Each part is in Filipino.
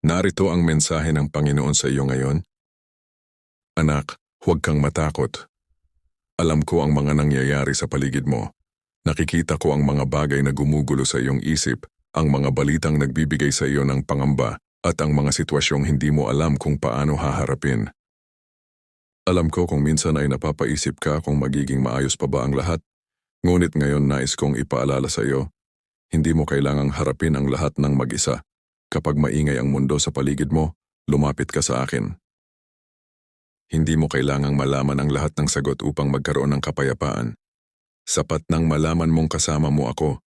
Narito ang mensahe ng Panginoon sa iyo ngayon. Anak, huwag kang matakot. Alam ko ang mga nangyayari sa paligid mo. Nakikita ko ang mga bagay na gumugulo sa iyong isip, ang mga balitang nagbibigay sa iyo ng pangamba, at ang mga sitwasyong hindi mo alam kung paano haharapin. Alam ko kung minsan ay napapaisip ka kung magiging maayos pa ba ang lahat, ngunit ngayon nais kong ipaalala sa iyo, hindi mo kailangang harapin ang lahat ng mag-isa. Kapag maingay ang mundo sa paligid mo, lumapit ka sa akin. Hindi mo kailangang malaman ang lahat ng sagot upang magkaroon ng kapayapaan. Sapat nang malaman mong kasama mo ako.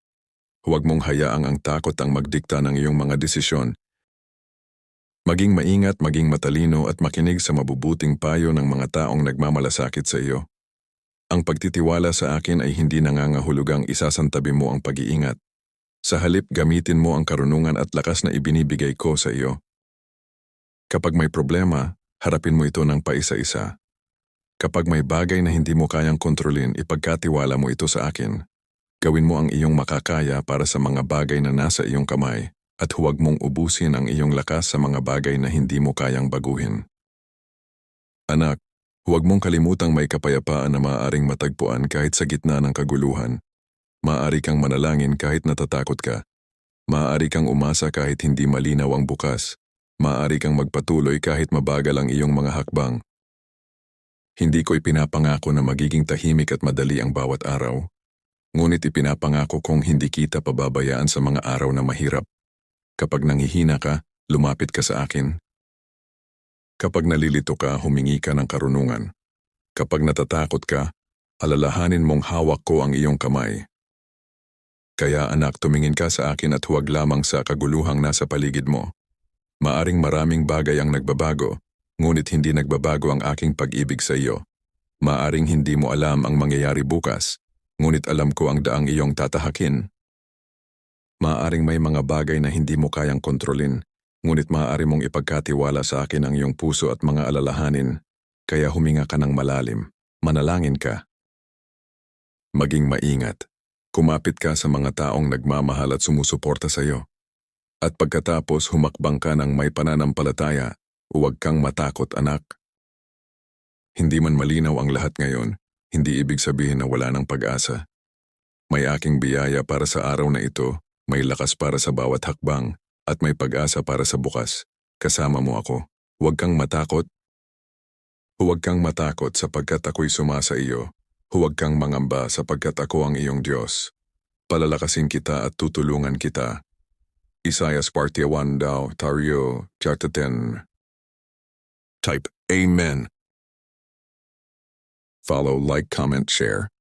Huwag mong hayaang ang takot ang magdikta ng iyong mga desisyon. Maging maingat, maging matalino at makinig sa mabubuting payo ng mga taong nagmamalasakit sa iyo. Ang pagtitiwala sa akin ay hindi nangangahulugang isasantabi mo ang pag-iingat. Sa halip, gamitin mo ang karunungan at lakas na ibinibigay ko sa iyo. Kapag may problema, harapin mo ito ng paisa-isa. Kapag may bagay na hindi mo kayang kontrolin, ipagkatiwala mo ito sa akin. Gawin mo ang iyong makakaya para sa mga bagay na nasa iyong kamay at huwag mong ubusin ang iyong lakas sa mga bagay na hindi mo kayang baguhin. Anak, huwag mong kalimutang may kapayapaan na maaaring matagpuan kahit sa gitna ng kaguluhan. Maaari kang manalangin kahit natatakot ka. Maaari kang umasa kahit hindi malinaw ang bukas. Maaari kang magpatuloy kahit mabagal ang iyong mga hakbang. Hindi ko ipinapangako na magiging tahimik at madali ang bawat araw. Ngunit ipinapangako kong hindi kita pababayaan sa mga araw na mahirap. Kapag nanghihina ka, lumapit ka sa akin. Kapag nalilito ka, humingi ka ng karunungan. Kapag natatakot ka, alalahanin mong hawak ko ang iyong kamay. Kaya anak, tumingin ka sa akin at huwag lamang sa kaguluhang nasa paligid mo. Maaring maraming bagay ang nagbabago, ngunit hindi nagbabago ang aking pag-ibig sa iyo. Maaring hindi mo alam ang mangyayari bukas, ngunit alam ko ang daang iyong tatahakin. Maaring may mga bagay na hindi mo kayang kontrolin, ngunit maaari mong ipagkatiwala sa akin ang iyong puso at mga alalahanin, kaya huminga ka ng malalim, manalangin ka. Maging maingat. Kumapit ka sa mga taong nagmamahal at sumusuporta sa iyo. At pagkatapos humakbang ka ng may pananampalataya, huwag kang matakot anak. Hindi man malinaw ang lahat ngayon, hindi ibig sabihin na wala ng pag-asa. May aking biyaya para sa araw na ito, may lakas para sa bawat hakbang, at may pag-asa para sa bukas. Kasama mo ako. Huwag kang matakot. Huwag kang matakot sapagkat ako'y sumasa iyo. Huwag kang mangamba sapagkat ako ang iyong Diyos. Palalakasin kita at tutulungan kita. Isaiah 41 daw, Tario, chapter 10. Type Amen. Follow, like, comment, share.